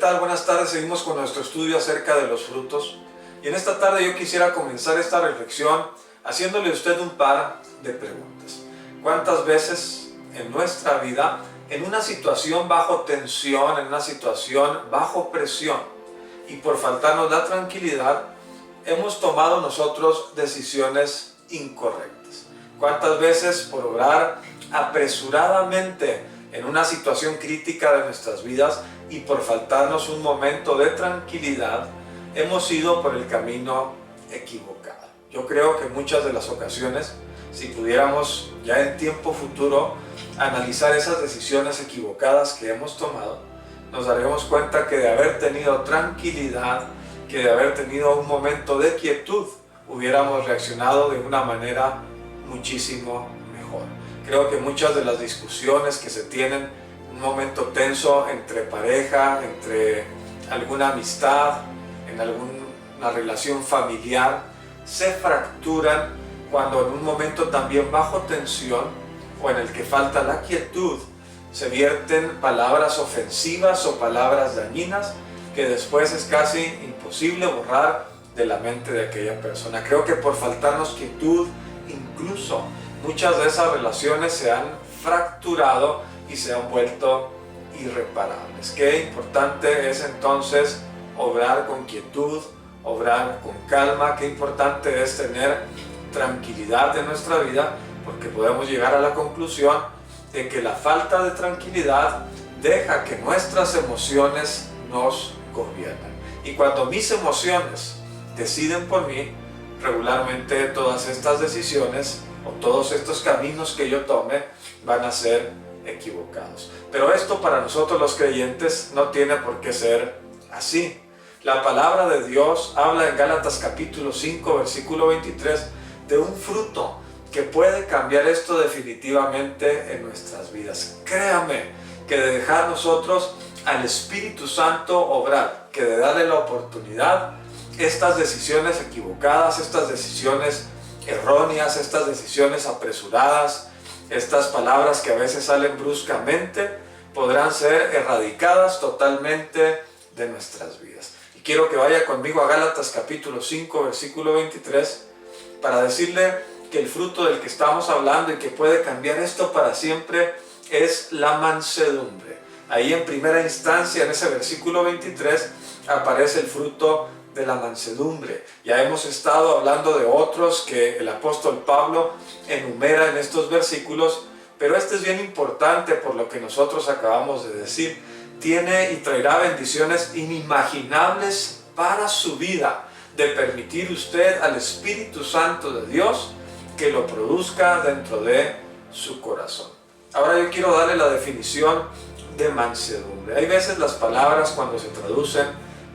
tal? Buenas tardes, seguimos con nuestro estudio acerca de los frutos. Y en esta tarde yo quisiera comenzar esta reflexión haciéndole a usted un par de preguntas. ¿Cuántas veces en nuestra vida, en una situación bajo tensión, en una situación bajo presión, y por faltarnos la tranquilidad, hemos tomado nosotros decisiones incorrectas? ¿Cuántas veces por obrar apresuradamente en una situación crítica de nuestras vidas y por faltarnos un momento de tranquilidad, hemos ido por el camino equivocado? Yo creo que en muchas de las ocasiones, si pudiéramos ya en tiempo futuro analizar esas decisiones equivocadas que hemos tomado, nos daremos cuenta que de haber tenido tranquilidad, que de haber tenido un momento de quietud, hubiéramos reaccionado de una manera muchísimo mejor. Creo que muchas de las discusiones que se tienen, un momento tenso entre pareja, entre alguna amistad, en alguna relación familiar, se fracturan cuando en un momento también bajo tensión o en el que falta la quietud, se vierten palabras ofensivas o palabras dañinas que después es casi imposible borrar de la mente de aquella persona. Creo que por faltarnos quietud, incluso muchas de esas relaciones se han fracturado y se han vuelto irreparables. Qué importante es entonces obrar con quietud, obrar con calma. Qué importante es tener tranquilidad en nuestra vida, porque podemos llegar a la conclusión de que la falta de tranquilidad deja que nuestras emociones nos gobiernen. Y cuando mis emociones deciden por mí, regularmente todas estas decisiones o todos estos caminos que yo tome van a ser equivocados. Pero esto para nosotros los creyentes no tiene por qué ser así. La palabra de Dios habla en Gálatas capítulo 5, versículo 23, de un fruto que puede cambiar esto definitivamente en nuestras vidas. Créame que de dejar nosotros al Espíritu Santo obrar, que de darle la oportunidad, estas decisiones equivocadas, estas decisiones erróneas, estas decisiones apresuradas, estas palabras que a veces salen bruscamente, podrán ser erradicadas totalmente de nuestras vidas. Y quiero que vaya conmigo a Gálatas capítulo 5, versículo 23, para decirle que el fruto del que estamos hablando y que puede cambiar esto para siempre es la mansedumbre. Ahí en primera instancia, en ese versículo 23, aparece el fruto de la mansedumbre. Ya hemos estado hablando de otros que el apóstol Pablo enumera en estos versículos, pero este es bien importante por lo que nosotros acabamos de decir. Tiene y traerá bendiciones inimaginables para su vida, de permitir usted al Espíritu Santo de Dios que lo produzca dentro de su corazón. Ahora yo quiero darle la definición de mansedumbre. Hay veces las palabras cuando se traducen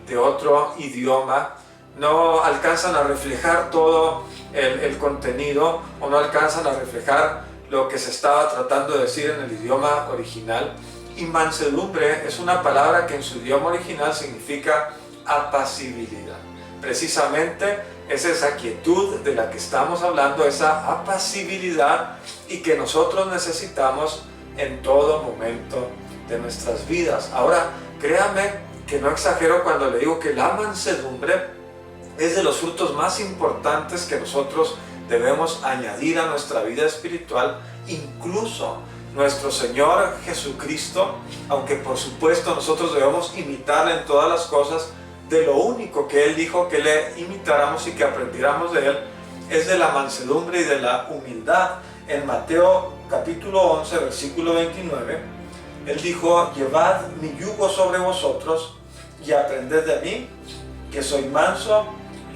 de otro idioma no alcanzan a reflejar todo el contenido o no alcanzan a reflejar lo que se estaba tratando de decir en el idioma original. Y mansedumbre es una palabra que en su idioma original significa apacibilidad. Precisamente es esa quietud de la que estamos hablando, esa apacibilidad, y que nosotros necesitamos en todo momento de nuestras vidas. Ahora, créame que no exagero cuando le digo que la mansedumbre es de los frutos más importantes que nosotros debemos añadir a nuestra vida espiritual. Incluso nuestro Señor Jesucristo, aunque por supuesto nosotros debemos imitarle en todas las cosas, de lo único que Él dijo que le imitáramos y que aprendiéramos de Él es de la mansedumbre y de la humildad. En Mateo capítulo 11, versículo 29, Él dijo: llevad mi yugo sobre vosotros y aprended de mí, que soy manso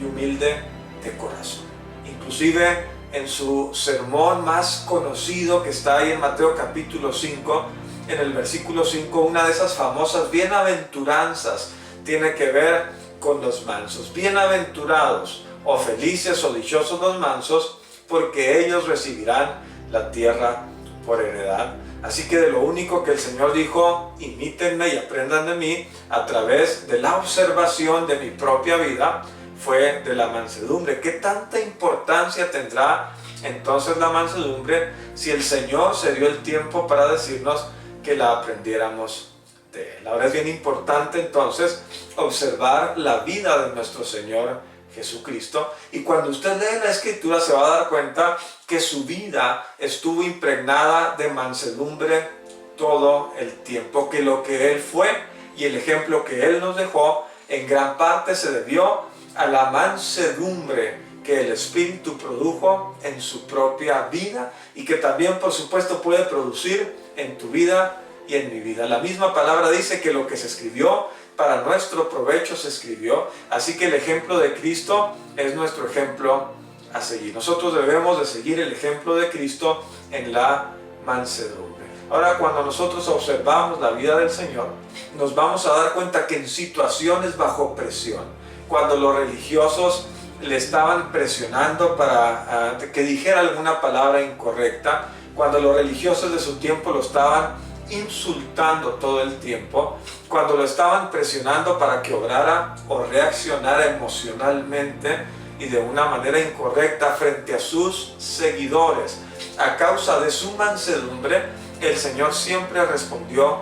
y humilde de corazón. Inclusive en su sermón más conocido, que está ahí en Mateo capítulo 5, en el versículo 5, una de esas famosas bienaventuranzas tiene que ver con los mansos. Bienaventurados o felices o dichosos los mansos, porque ellos recibirán la tierra por heredad. Así que de lo único que el Señor dijo, imítenme y aprendan de mí, a través de la observación de mi propia vida, fue de la mansedumbre. ¿Qué tanta importancia tendrá entonces la mansedumbre si el Señor se dio el tiempo para decirnos que la aprendiéramos de Él. Ahora es bien importante entonces observar la vida de nuestro Señor Jesucristo, y cuando usted lee la Escritura se va a dar cuenta que su vida estuvo impregnada de mansedumbre todo el tiempo, que lo que Él fue y el ejemplo que Él nos dejó en gran parte se debió a la mansedumbre que el Espíritu produjo en su propia vida, y que también por supuesto puede producir en tu vida y en mi vida. La misma palabra dice que lo que se escribió para nuestro provecho se escribió, así que el ejemplo de Cristo es nuestro ejemplo a seguir. Nosotros debemos de seguir el ejemplo de Cristo en la mansedumbre. Ahora, cuando nosotros observamos la vida del Señor, nos vamos a dar cuenta que en situaciones bajo presión, cuando los religiosos le estaban presionando para que dijera alguna palabra incorrecta, cuando los religiosos de su tiempo lo estaban insultando todo el tiempo, cuando lo estaban presionando para que obrara o reaccionara emocionalmente y de una manera incorrecta frente a sus seguidores, a causa de su mansedumbre, el Señor siempre respondió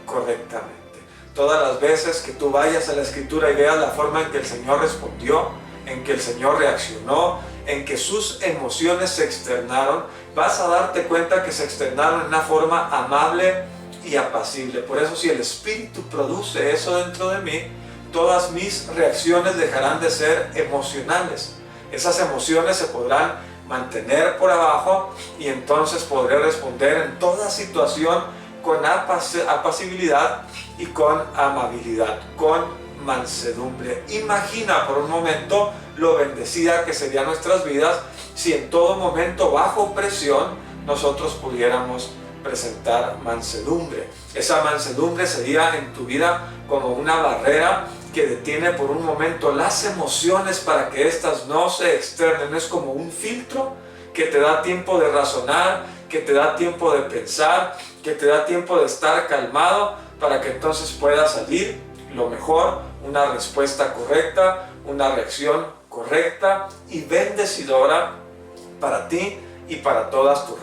correctamente. Todas las veces que tú vayas a la Escritura y veas la forma en que el Señor respondió, en que el Señor reaccionó, en que sus emociones se externaron, vas a darte cuenta que se externaron en una forma amable y apacible. Por eso, si el Espíritu produce eso dentro de mí, todas mis reacciones dejarán de ser emocionales. Esas emociones se podrán mantener por abajo, y entonces podré responder en toda situación con apacibilidad y con amabilidad, con mansedumbre. Imagina por un momento lo bendecida que serían nuestras vidas si en todo momento bajo presión nosotros pudiéramos presentar mansedumbre. Esa mansedumbre sería en tu vida como una barrera que detiene por un momento las emociones para que éstas no se externen. Es como un filtro que te da tiempo de razonar, que te da tiempo de pensar, que te da tiempo de estar calmado, para que entonces pueda salir lo mejor, una respuesta correcta, una reacción correcta y bendecidora para ti y para todas tus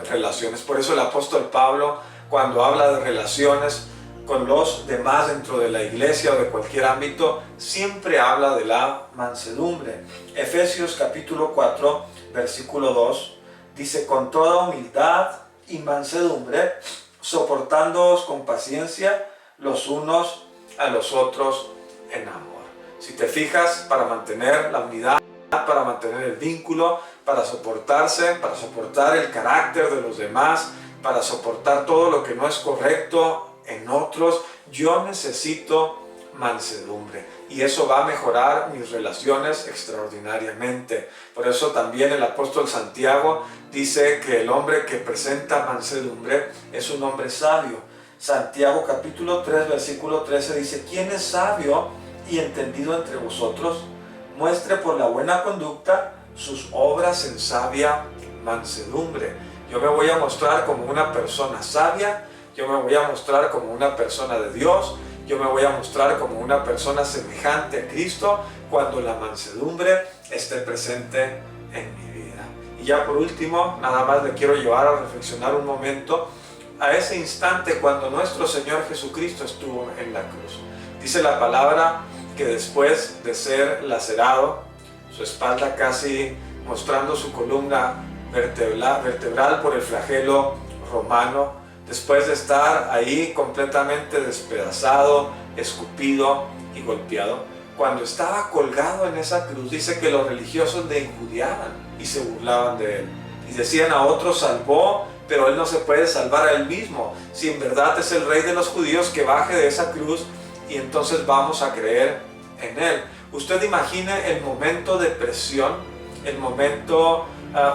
relaciones. Por eso el apóstol Pablo, cuando habla de relaciones con los demás dentro de la iglesia o de cualquier ámbito, siempre habla de la mansedumbre. Efesios capítulo 4, versículo 2, dice: con toda humildad y mansedumbre, soportándoos con paciencia los unos a los otros en amor. Si te fijas, para mantener la unidad, para mantener el vínculo, para soportarse, para soportar el carácter de los demás, para soportar todo lo que no es correcto en otros, yo necesito mansedumbre, y eso va a mejorar mis relaciones extraordinariamente. Por eso también el apóstol Santiago dice que el hombre que presenta mansedumbre es un hombre sabio. Santiago capítulo 3 versículo 13 dice: ¿quién es sabio y entendido entre vosotros? Muestre por la buena conducta sus obras en sabia mansedumbre. Yo me voy a mostrar como una persona sabia, yo me voy a mostrar como una persona de Dios, yo me voy a mostrar como una persona semejante a Cristo cuando la mansedumbre esté presente en mi vida. Y ya por último, nada más le quiero llevar a reflexionar un momento a ese instante cuando nuestro Señor Jesucristo estuvo en la cruz. Dice la palabra que después de ser lacerado, su espalda casi mostrando su columna vertebral por el flagelo romano, después de estar ahí completamente despedazado, escupido y golpeado, cuando estaba colgado en esa cruz, dice que los religiosos le injuriaban y se burlaban de él. Y decían a otros: salvó, pero él no se puede salvar a él mismo. Si en verdad es el rey de los judíos, que baje de esa cruz y entonces vamos a creer en él. Usted imagine el momento de presión, el momento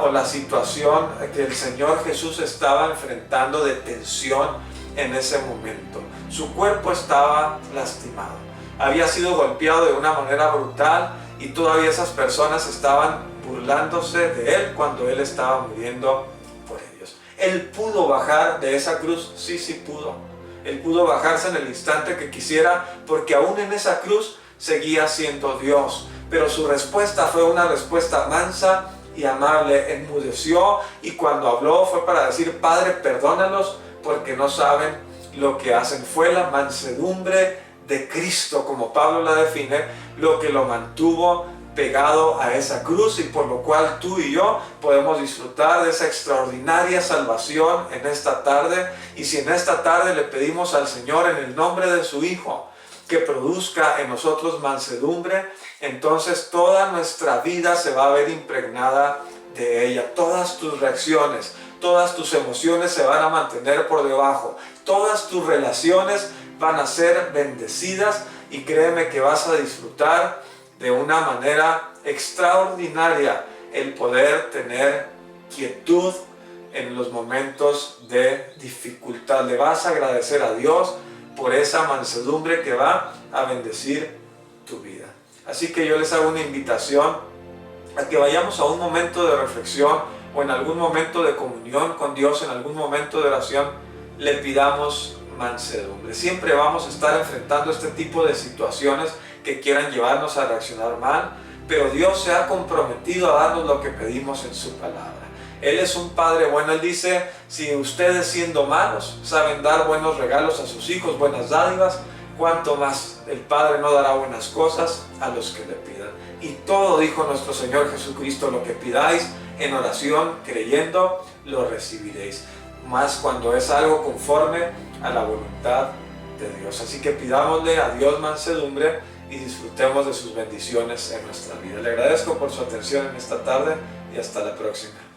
o la situación que el Señor Jesús estaba enfrentando de tensión en ese momento. Su cuerpo estaba lastimado, había sido golpeado de una manera brutal, y todavía esas personas estaban burlándose de él cuando él estaba muriendo por ellos. Él pudo bajar de esa cruz, sí pudo. Él pudo bajarse en el instante que quisiera, porque aún en esa cruz seguía siendo Dios. Pero su respuesta fue una respuesta mansa y amable. Enmudeció, y cuando habló fue para decir: Padre, perdónalos porque no saben lo que hacen. Fue la mansedumbre de Cristo, como Pablo la define, lo que lo mantuvo pegado a esa cruz, y por lo cual tú y yo podemos disfrutar de esa extraordinaria salvación en esta tarde. Y si en esta tarde le pedimos al Señor en el nombre de su Hijo que produzca en nosotros mansedumbre, entonces toda nuestra vida se va a ver impregnada de ella. Todas tus reacciones, todas tus emociones se van a mantener por debajo, todas tus relaciones van a ser bendecidas, y créeme que vas a disfrutar de una manera extraordinaria el poder tener quietud en los momentos de dificultad. Le vas a agradecer a Dios por esa mansedumbre que va a bendecir tu vida. Así que yo les hago una invitación a que vayamos a un momento de reflexión, o en algún momento de comunión con Dios, en algún momento de oración, le pidamos mansedumbre. Siempre vamos a estar enfrentando este tipo de situaciones que quieran llevarnos a reaccionar mal, pero Dios se ha comprometido a darnos lo que pedimos en su palabra. Él es un Padre bueno. Él dice, si ustedes siendo malos saben dar buenos regalos a sus hijos, buenas dádivas, cuánto más el Padre no dará buenas cosas a los que le pidan. Y todo, dijo nuestro Señor Jesucristo, lo que pidáis en oración, creyendo, lo recibiréis. Más cuando es algo conforme a la voluntad de Dios. Así que pidámosle a Dios mansedumbre y disfrutemos de sus bendiciones en nuestra vida. Le agradezco por su atención en esta tarde y hasta la próxima.